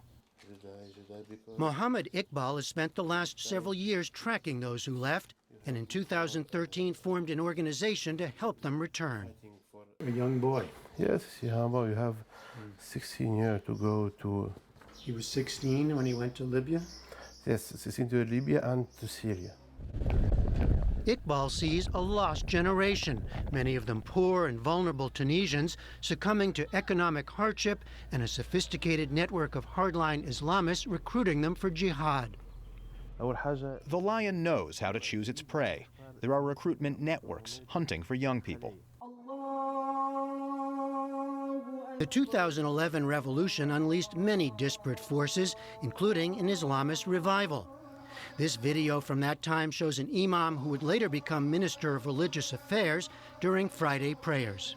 S21: Mohammed Iqbal has spent the last several years tracking those who left, and in 2013 formed an organization to help them return.
S4: A young boy. Yes, you have 16 years to go to...
S21: He was 16 when he went to Libya?
S4: Yes, 16 to Libya and to Syria.
S21: Iqbal sees a lost generation, many of them poor and vulnerable Tunisians, succumbing to economic hardship and a sophisticated network of hardline Islamists recruiting them for jihad.
S3: The lion knows how to choose its prey. There are recruitment networks hunting for young people.
S21: The 2011 revolution unleashed many disparate forces, including an Islamist revival. This video from that time shows an imam who would later become Minister of Religious Affairs during Friday prayers.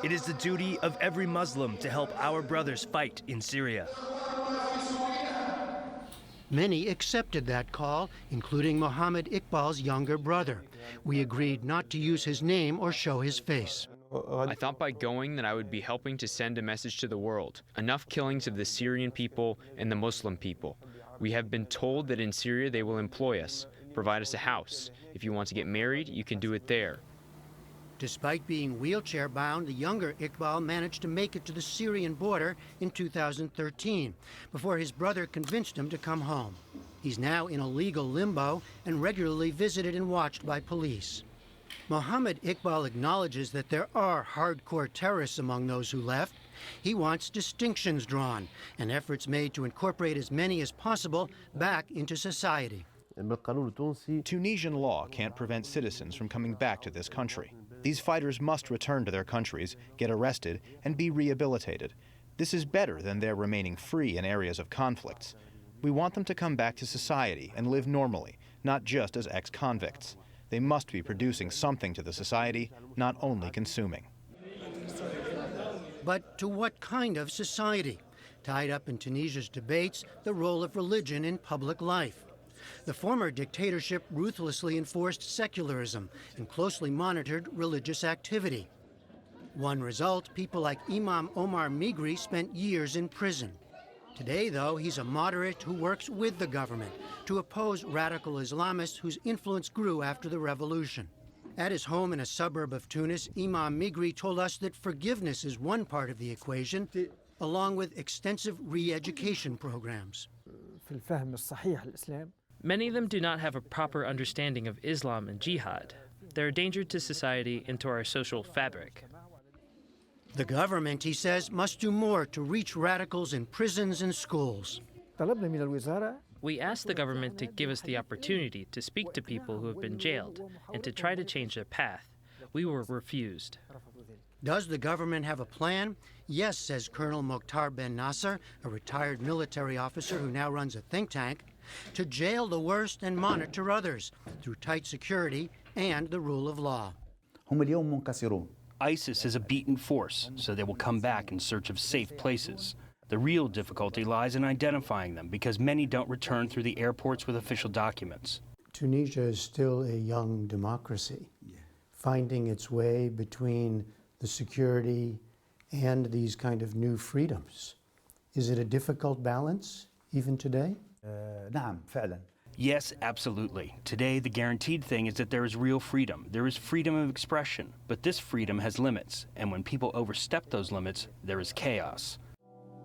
S23: It is the duty of every Muslim to help our brothers fight in Syria.
S21: Many accepted that call, including Mohammed Iqbal's younger brother. We agreed not to use his name or show his face.
S24: I thought by going that I would be helping to send a message to the world. Enough killings of the Syrian people and the Muslim people. We have been told that in Syria they will employ us, provide us a house. If you want to get married, you can do it there.
S21: Despite being wheelchair-bound, the younger Iqbal managed to make it to the Syrian border in 2013, before his brother convinced him to come home. He's now in a legal limbo and regularly visited and watched by police. Mohammed Iqbal acknowledges that there are hardcore terrorists among those who left. He wants distinctions drawn and efforts made to incorporate as many as possible back into society.
S3: Tunisian law can't prevent citizens from coming back to this country. These fighters must return to their countries, get arrested, and be rehabilitated. This is better than their remaining free in areas of conflicts. We want them to come back to society and live normally, not just as ex-convicts. They must be producing something to the society, not only consuming.
S21: But to what kind of society? Tied up in Tunisia's debates, the role of religion in public life. The former dictatorship ruthlessly enforced secularism and closely monitored religious activity. One result, people like Imam Omar Migri spent years in prison. Today, though, he's a moderate who works with the government to oppose radical Islamists whose influence grew after the revolution. At his home in a suburb of Tunis, Imam Migri told us that forgiveness is one part of the equation, along with extensive re-education programs.
S25: Many of them do not have a proper understanding of Islam and jihad. They're a danger to society and to our social fabric.
S21: The government, he says, must do more to reach radicals in prisons and schools.
S25: We asked the government to give us the opportunity to speak to people who have been jailed and to try to change their path. we were refused.
S21: Does the government have a plan? Yes, says Colonel Mokhtar Ben Nasser, a retired military officer who now runs a think tank, to jail the worst and monitor others through tight security and the rule of law.
S23: ISIS is a beaten force, so they will come back in search of safe places. The real difficulty lies in identifying them because many don't return through the airports with official documents.
S2: Tunisia is still a young democracy, finding its way between the security and these kind of new freedoms. Is it a difficult balance, even today?
S23: Yes, absolutely. Today, the guaranteed thing is that there is real freedom. There is freedom of expression, but this freedom has limits, and when people overstep those limits, there is chaos.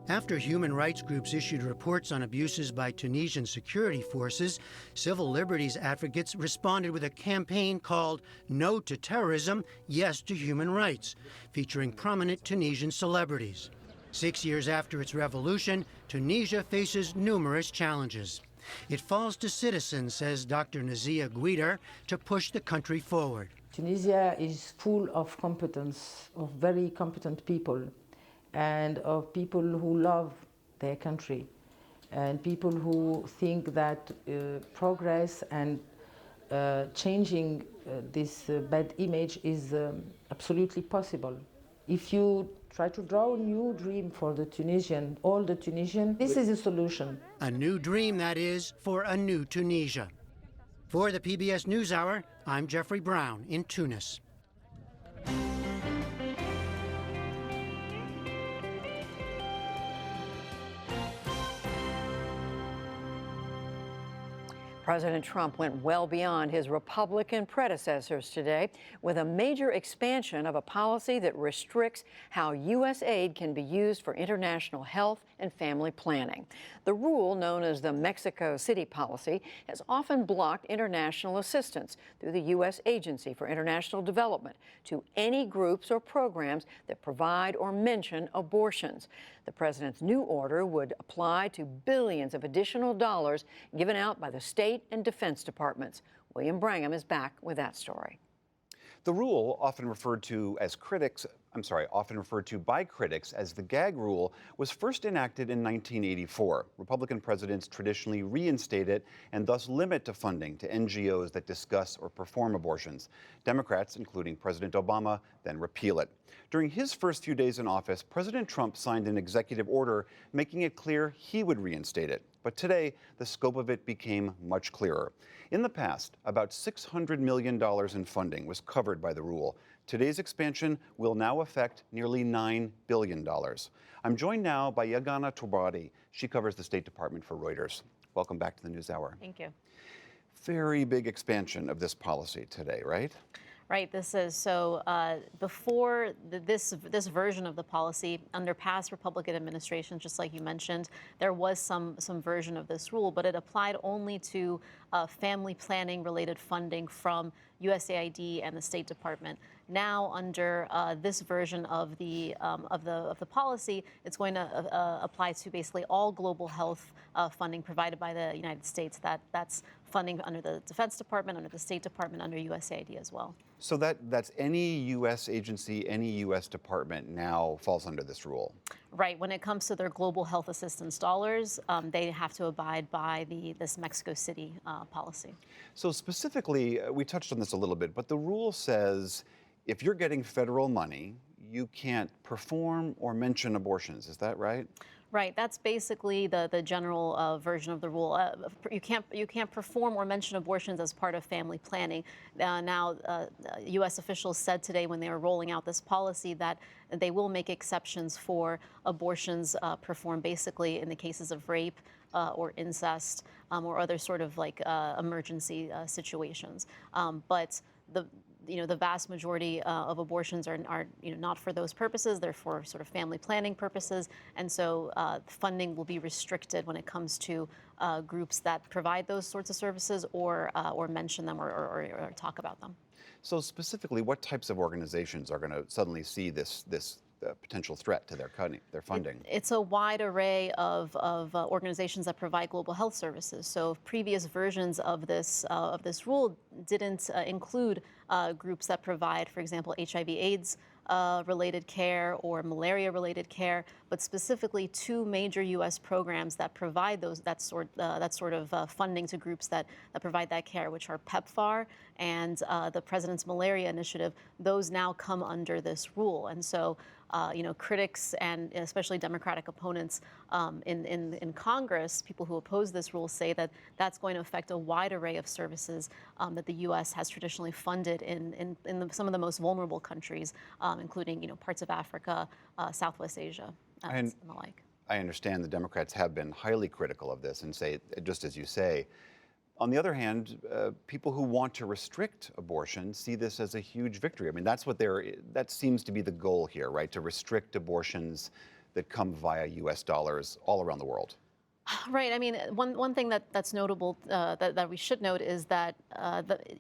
S21: After human rights groups issued reports on abuses by Tunisian security forces, civil liberties advocates responded with a campaign called No to Terrorism, Yes to Human Rights, featuring prominent Tunisian celebrities. 6 years after its revolution, Tunisia faces numerous challenges. It falls to citizens, says Dr. Nazia Guider, to push the country forward.
S22: Tunisia is full of competence, of very competent people, and of people who love their country, and people who think that progress and changing this bad image is absolutely possible. If you try to draw a new dream for the Tunisian, all the Tunisian, this is a solution.
S21: A new dream, that is, for a new Tunisia. For the PBS NewsHour, I'm Jeffrey Brown in Tunis.
S1: President Trump went well beyond his Republican predecessors today with a major expansion of a policy that restricts how U.S. aid can be used for international health and family planning. The rule, known as the Mexico City policy, has often blocked international assistance through the U.S. Agency for International Development to any groups or programs that provide or mention abortions. The president's new order would apply to billions of additional dollars given out by the state and defense departments. William Brangham is back with that story.
S18: The rule, often referred to by critics as the gag rule, was first enacted in 1984. Republican presidents traditionally reinstate it and thus limit the funding to NGOs that discuss or perform abortions. Democrats, including President Obama, then repeal it. During his first few days in office, President Trump signed an executive order making it clear he would reinstate it. But today, the scope of it became much clearer. In the past, about $600 million in funding was covered by the rule. Today's expansion will now affect nearly $9 billion. I'm joined now by Yagana Torbati. She covers the State Department for Reuters. Welcome back to the NewsHour.
S5: Thank you.
S18: Very big expansion of this policy today, right?
S5: Right, this is. So before this version of the policy, under past Republican administrations, just like you mentioned, there was some version of this rule, but it applied only to family planning related funding from USAID and the State Department. Now, under this version of the policy, it's going to apply to basically all global health funding provided by the United States. That's funding under the Defense Department, under the State Department, under USAID as well.
S18: So that's any U.S. agency, any U.S. department now falls under this rule.
S5: Right. When it comes to their global health assistance dollars, they have to abide by this Mexico City policy.
S18: So specifically, we touched on this a little bit, but the rule says if you're getting federal money, you can't perform or mention abortions. Is that right?
S5: Right. That's basically the general version of the rule. You can't perform or mention abortions as part of family planning. Now, U.S. officials said today when they were rolling out this policy that they will make exceptions for abortions performed basically in the cases of rape or incest or other sort of like emergency situations. But the vast majority of abortions are not for those purposes. They're for sort of family planning purposes. And so funding will be restricted when it comes to groups that provide those sorts of services or mention them or talk about them.
S18: So specifically, what types of organizations are going to suddenly see this a potential threat to their funding.
S5: It's a wide array of organizations that provide global health services. So previous versions of this rule didn't include groups that provide, for example, HIV/AIDS related care or malaria related care, but specifically two major U.S. programs that provide that sort of funding to groups that provide that care, which are PEPFAR and the President's Malaria Initiative. Those now come under this rule, and so critics and especially Democratic opponents in Congress, people who oppose this rule, say that that's going to affect a wide array of services that the U.S. has traditionally funded in some of the most vulnerable countries, including parts of Africa, Southwest Asia, and the like.
S18: I understand the Democrats have been highly critical of this and say, just as you say. On the other hand, people who want to restrict abortion see this as a huge victory. I mean, that seems to be the goal here, right? To restrict abortions that come via U.S. dollars all around the world.
S5: Right. I mean, one thing that's notable that we should note is that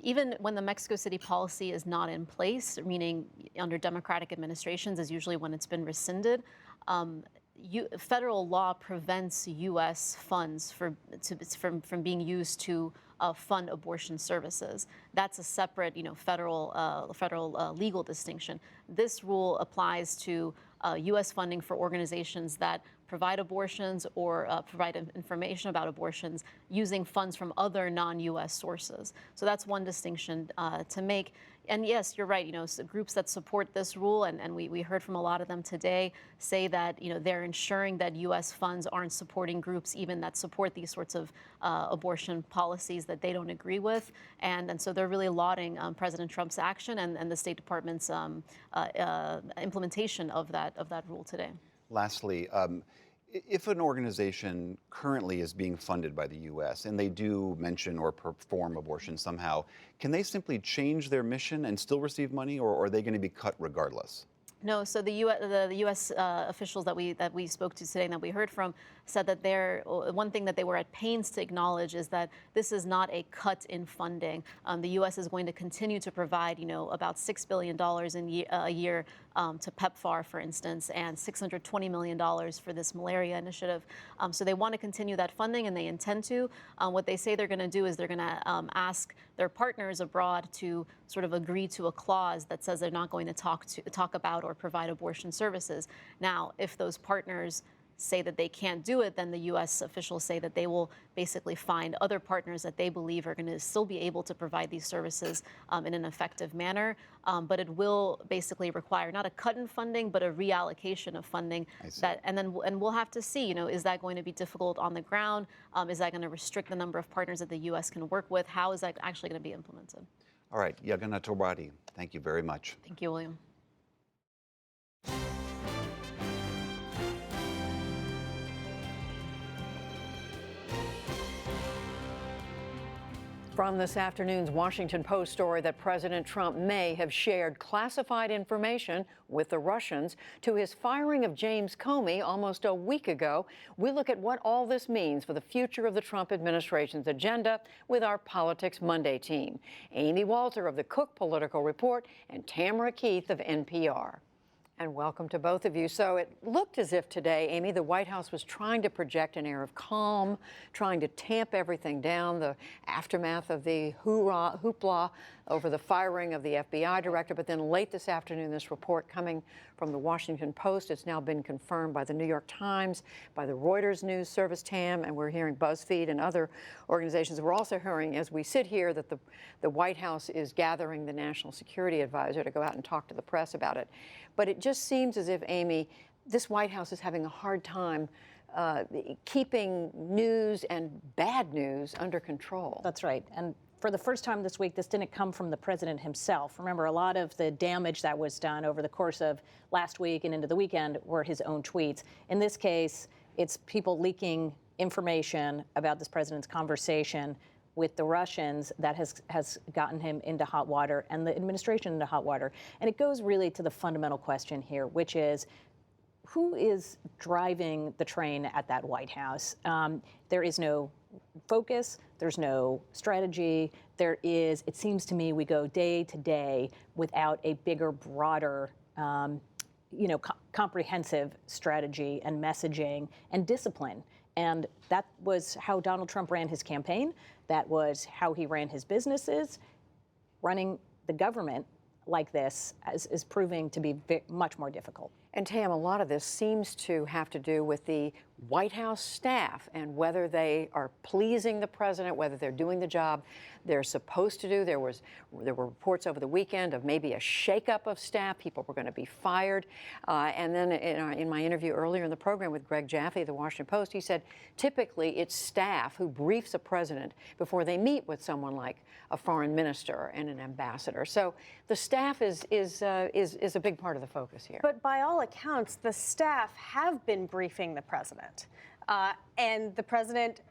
S5: even when the Mexico City policy is not in place, meaning under Democratic administrations is usually when it's been rescinded, federal law prevents U.S. funds from being used to fund abortion services. That's a separate, federal legal distinction. This rule applies to U.S. funding for organizations that provide abortions or provide information about abortions using funds from other non-U.S. sources. So that's one distinction to make. And yes, you're right. Groups that support this rule, and we heard from a lot of them today, say that they're ensuring that U.S. funds aren't supporting groups even that support these sorts of abortion policies that they don't agree with, and so they're really lauding President Trump's action and the State Department's implementation of that rule today.
S18: Lastly, if an organization currently is being funded by the U.S. and they do mention or perform abortion somehow, can they simply change their mission and still receive money, or are they going to be cut regardless?
S5: No, so the U.S. Officials that we spoke to today and that we heard from said that one thing that they were at pains to acknowledge is that this is not a cut in funding. The U.S. is going to continue to provide, about $6 billion a year to PEPFAR, for instance, and $620 million for this malaria initiative. So they want to continue that funding, and they intend to. What they say they're going to do is they're going to ask their partners abroad to sort of agree to a clause that says they're not going to talk about or provide abortion services. Now, if those partners say that they can't do it, then the U.S. officials say that they will basically find other partners that they believe are going to still be able to provide these services in an effective manner. But it will basically require not a cut in funding, but a reallocation of funding. And we'll have to see, is that going to be difficult on the ground? Is that going to restrict the number of partners that the U.S. can work with? How is that actually going to be implemented?
S18: All right, Yaghna Torbati, thank you very much.
S5: Thank you, William.
S1: From this afternoon's Washington Post story that President Trump may have shared classified information with the Russians to his firing of James Comey almost a week ago, we look at what all this means for the future of the Trump administration's agenda with our Politics Monday team. Amy Walter of the Cook Political Report and Tamara Keith of NPR. And welcome to both of you. So it looked as if today, Amy, the White House was trying to project an air of calm, trying to tamp everything down, the aftermath of the hoopla over the firing of the FBI director. But then late this afternoon, this report coming from the Washington Post, it's now been confirmed by the New York Times, by the Reuters News Service, Tam, and we're hearing BuzzFeed and other organizations. We're also hearing, as we sit here, that the White House is gathering the National Security Advisor to go out and talk to the press about it. But it just seems as if, Amy, this White House is having a hard time keeping news and bad news under control.
S6: That's right. And for the first time this week, this didn't come from the president himself. Remember, a lot of the damage that was done over the course of last week and into the weekend were his own tweets. In this case, it's people leaking information about this president's conversation with the Russians that has gotten him into hot water and the administration into hot water. And it goes really to the fundamental question here, which is, who is driving the train at that White House? There is no focus, there's no strategy, it seems to me we go day to day without a bigger, broader comprehensive strategy and messaging and discipline. And that was how Donald Trump ran his campaign. That was how he ran his businesses. Running the government like this is proving to be much more difficult.
S1: And Tam, a lot of this seems to have to do with the White House staff and whether they are pleasing the president, whether they're doing the job they're supposed to do. There were reports over the weekend of maybe a shakeup of staff. People were going to be fired. And then in my interview earlier in the program with Greg Jaffe of the Washington Post, he said typically it's staff who briefs a president before they meet with someone like a foreign minister and an ambassador. So the staff is a big part of the focus here.
S7: But by all accounts, the staff have been briefing the president, and the president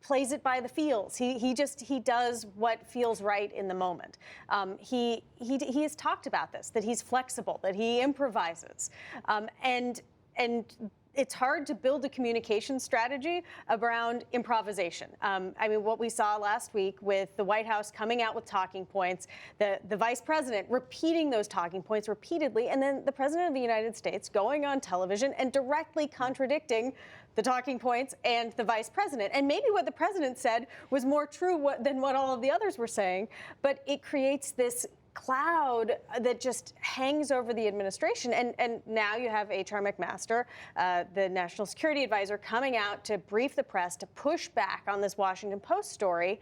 S7: plays it by the feels. He does what feels right in the moment. He has talked about this, that he's flexible, that he improvises, and it's hard to build a communication strategy around improvisation. I mean, what we saw last week with the White House coming out with talking points, the vice president repeating those talking points repeatedly, and then the president of the United States going on television and directly contradicting the talking points and the vice president. And maybe what the president said was more true than what all of the others were saying, but it creates this cloud that just hangs over the administration. And now you have H.R. McMaster, the national security advisor, coming out to brief the press, to push back on this Washington Post story.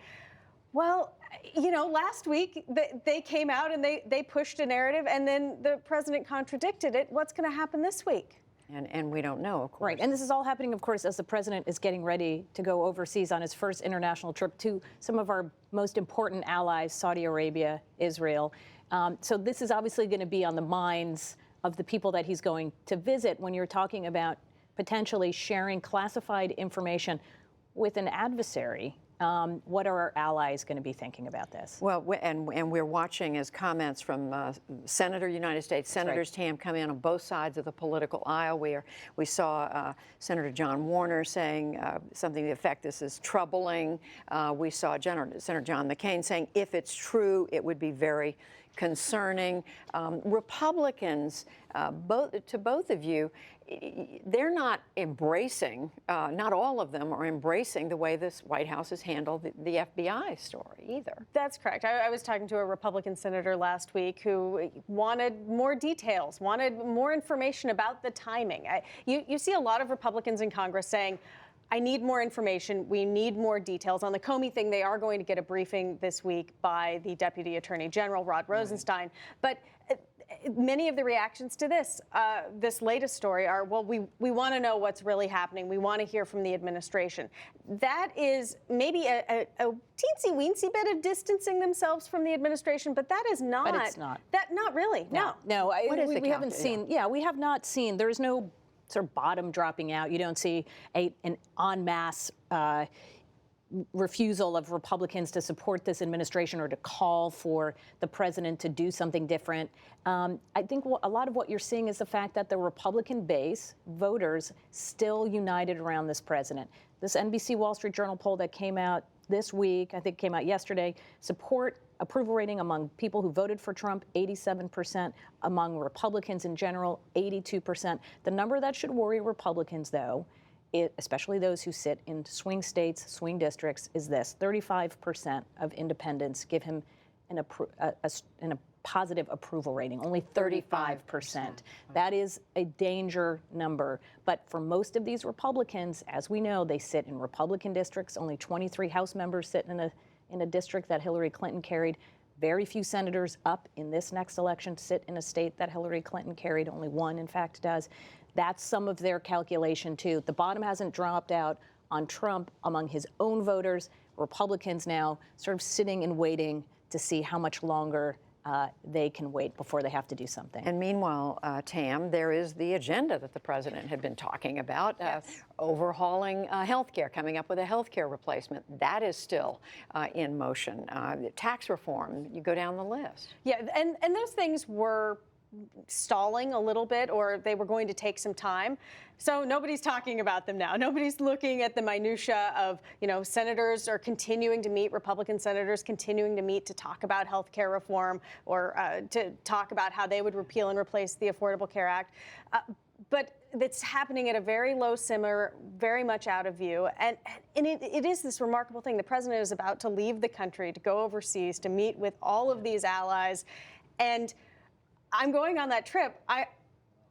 S7: Well, last week they came out and they pushed a narrative, and then the president contradicted it. What's going to happen this week?
S1: And we don't know, of course.
S6: Right, and this is all happening, of course, as the president is getting ready to go overseas on his first international trip to some of our most important allies, Saudi Arabia, Israel. So this is obviously going to be on the minds of the people that he's going to visit when you're talking about potentially sharing classified information with an adversary. What are our allies going to be thinking about this?
S1: Well, and we're watching as comments from United States Senators, Tam, come in on both sides of the political aisle. We saw Senator John Warner saying something to the effect, this is troubling. We saw Senator John McCain saying, if it's true, it would be very concerning. Republicans, both of you, they're not embracing, not all of them are embracing the way this White House has handled the FBI story either.
S7: That's correct. I was talking to a Republican senator last week who wanted more details, wanted more information about the timing. You see a lot of Republicans in Congress saying, I need more information. We need more details. On the Comey thing, they are going to get a briefing this week by the Deputy Attorney General, Rod Rosenstein. But many of the reactions to this latest story are, well, we want to know what's really happening. We want to hear from the administration. That is maybe a teensy-weensy bit of distancing themselves from the administration, but that is not.
S6: But it's not.
S7: Not really, no.
S6: No, we haven't seen, we have not seen, there's no sort of bottom dropping out. You don't see an en masse refusal of Republicans to support this administration or to call for the president to do something different. I think a lot of what you're seeing is the fact that the Republican base, voters, still united around this president. This NBC Wall Street Journal poll that came out this week, I think came out yesterday, approval rating among people who voted for Trump, 87%, among Republicans in general, 82%. The number that should worry Republicans, though, especially those who sit in swing states, swing districts, is this: 35% of independents give him a positive approval rating, only 35%. That is a danger number. But for most of these Republicans, as we know, they sit in Republican districts. Only 23 House members sit in a district that Hillary Clinton carried. Very few senators up in this next election sit in a state that Hillary Clinton carried. Only one, in fact, does. That's some of their calculation, too. The bottom hasn't dropped out on Trump among his own voters. Republicans now sort of sitting and waiting to see how much longer they can wait before they have to do something.
S1: And meanwhile, Tam, there is the agenda that the president had been talking about, overhauling health care, coming up with a health care replacement. That is still in motion. Tax reform, you go down the list.
S7: Yeah, and those things were stalling a little bit, or they were going to take some time. So nobody's talking about them now. Nobody's looking at the minutia of, senators are continuing to meet, Republican senators continuing to meet to talk about health care reform or to talk about how they would repeal and replace the Affordable Care Act. But it's happening at a very low simmer, very much out of view. And it is this remarkable thing. The president is about to leave the country to go overseas to meet with all of these allies. And I'm going on that trip.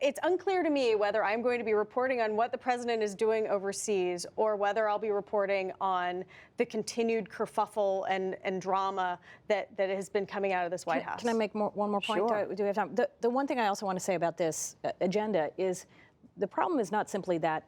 S7: It's unclear to me whether I'm going to be reporting on what the president is doing overseas or whether I'll be reporting on the continued kerfuffle and drama that has been coming out of this White House.
S6: Can I make one more point?
S7: Sure.
S6: Do we have time? The one thing I also want to say about this agenda is the problem is not simply that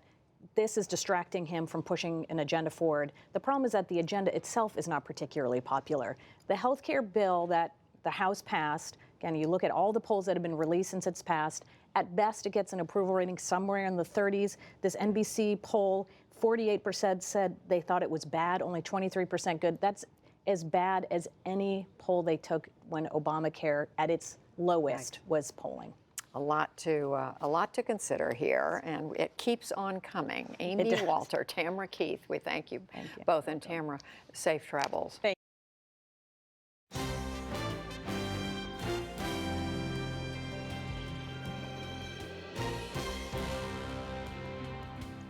S6: this is distracting him from pushing an agenda forward. The problem is that the agenda itself is not particularly popular. The health care bill that the House passed, again, you look at all the polls that have been released since it's passed, at best it gets an approval rating somewhere in the 30s. This NBC poll, 48% said they thought it was bad, only 23% good. That's as bad as any poll they took when Obamacare at its lowest was polling.
S1: A lot to consider here, and it keeps on coming. Amy Walter, Tamara Keith, we thank you both, and Tamara, safe travels.
S7: Thank you.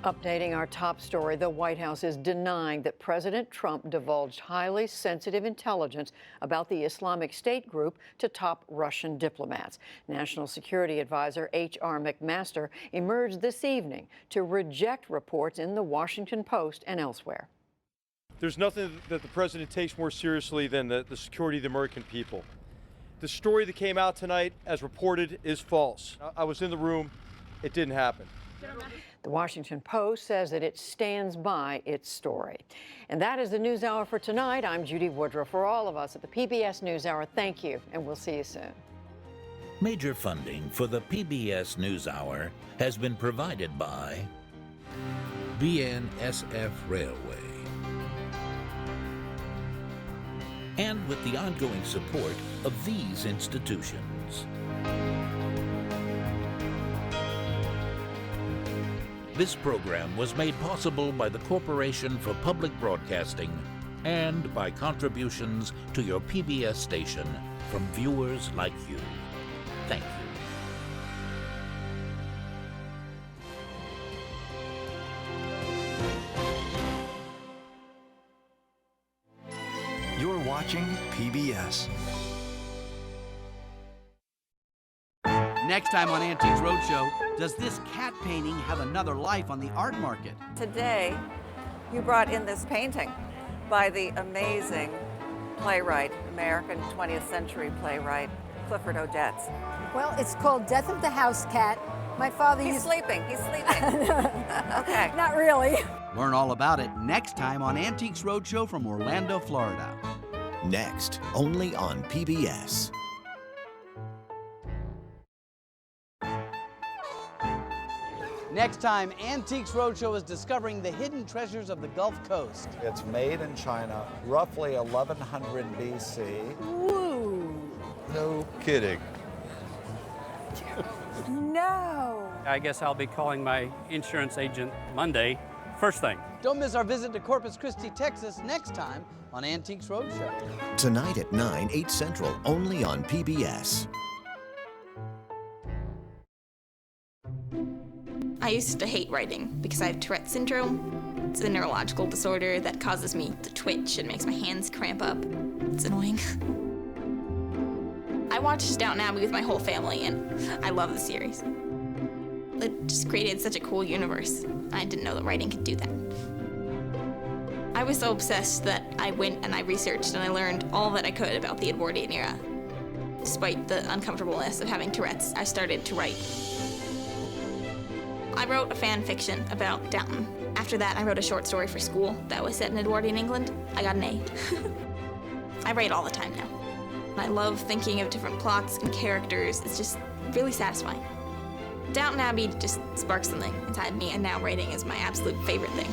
S1: Updating our top story, the White House is denying that President Trump divulged highly sensitive intelligence about the Islamic State group to top Russian diplomats. National Security Advisor H.R. McMaster emerged this evening to reject reports in The Washington Post and elsewhere.
S8: There's nothing that the president takes more seriously than the security of the American people. The story that came out tonight, as reported, is false. I was in the room. It didn't happen.
S1: The Washington Post says that it stands by its story. And that is the NewsHour for tonight. I'm Judy Woodruff. For all of us at the PBS NewsHour, thank you, and we'll see you soon.
S9: Major funding for the PBS NewsHour has been provided by BNSF Railway and with the ongoing support of these institutions. This program was made possible by the Corporation for Public Broadcasting and by contributions to your PBS station from viewers like you. Thank you.
S12: You're watching PBS.
S13: Next time on Antiques Roadshow, does this cat painting have another life on the art market?
S14: Today, you brought in this painting by the amazing playwright, American 20th century playwright, Clifford Odets.
S26: Well, it's called Death of the House Cat. My father
S14: He's sleeping. Okay.
S26: Not really.
S13: Learn all about it next time on Antiques Roadshow from Orlando, Florida.
S12: Next, only on PBS.
S13: Next time, Antiques Roadshow is discovering the hidden treasures of the Gulf Coast.
S27: It's made in China, roughly 1100 BC.
S26: Woo!
S27: No kidding.
S26: No!
S28: I guess I'll be calling my insurance agent Monday, first thing.
S13: Don't miss our visit to Corpus Christi, Texas next time on Antiques Roadshow.
S12: Tonight at 9, 8 Central, only on PBS.
S29: I used to hate writing because I have Tourette syndrome. It's a neurological disorder that causes me to twitch and makes my hands cramp up. It's annoying. I watched Downton Abbey with my whole family, and I love the series. It just created such a cool universe. I didn't know that writing could do that. I was so obsessed that I went and I researched and I learned all that I could about the Edwardian era. Despite the uncomfortableness of having Tourette's, I started to write. I wrote a fan fiction about Downton. After that, I wrote a short story for school that was set in Edwardian England. I got an A. I write all the time now. I love thinking of different plots and characters. It's just really satisfying. Downton Abbey just sparked something inside me, and now writing is my absolute favorite thing.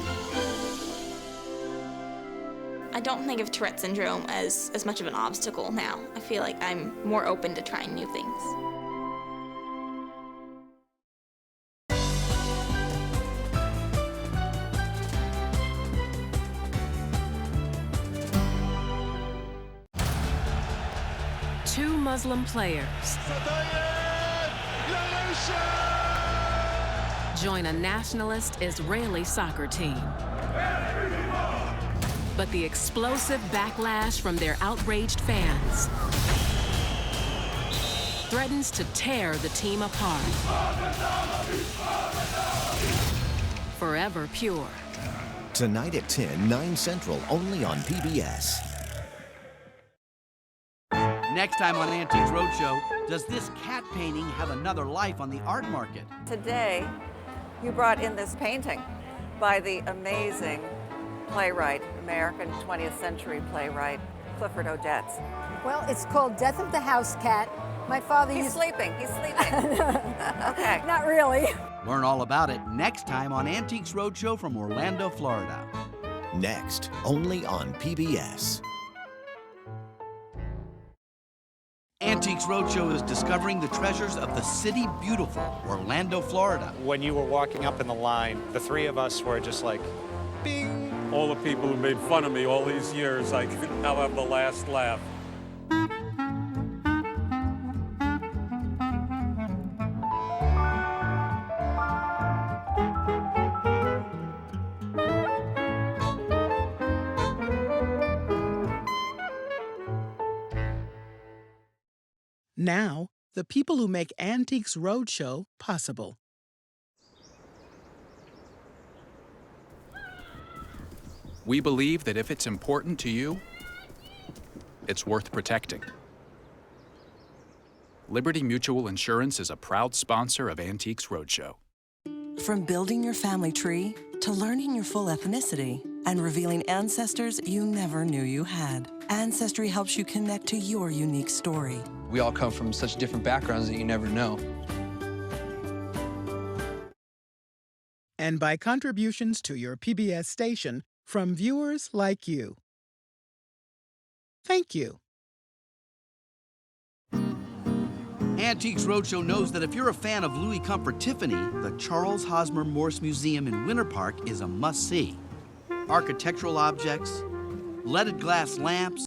S29: I don't think of Tourette syndrome as much of an obstacle now. I feel like I'm more open to trying new things.
S4: Muslim players join a nationalist Israeli soccer team. But the explosive backlash from their outraged fans threatens to tear the team apart. Forever Pure.
S12: Tonight at 10, 9 Central, only on PBS.
S13: Next time on Antiques Roadshow, does this cat painting have another life on the art market?
S14: Today, you brought in this painting by the amazing playwright, American 20th century playwright, Clifford Odets.
S26: Well, it's called Death of the House Cat. My father
S14: He's
S26: used...
S14: sleeping. Okay.
S26: Not really.
S13: Learn all about it next time on Antiques Roadshow from Orlando, Florida.
S12: Next, only on PBS.
S13: Antiques Roadshow is discovering the treasures of the city beautiful, Orlando, Florida.
S27: When you were walking up in the line, the three of us were just like, bing.
S10: All the people who made fun of me all these years, I can now have the last laugh.
S11: Now, the people who make Antiques Roadshow possible.
S15: We believe that if it's important to you, it's worth protecting. Liberty Mutual Insurance is a proud sponsor of Antiques Roadshow.
S16: From building your family tree to learning your full ethnicity and revealing ancestors you never knew you had, Ancestry helps you connect to your unique story.
S17: We all come from such different backgrounds that you never know.
S11: And by contributions to your PBS station from viewers like you. Thank you.
S13: Antiques Roadshow knows that if you're a fan of Louis Comfort Tiffany, the Charles Hosmer Morse Museum in Winter Park is a must-see. Architectural objects, leaded glass lamps,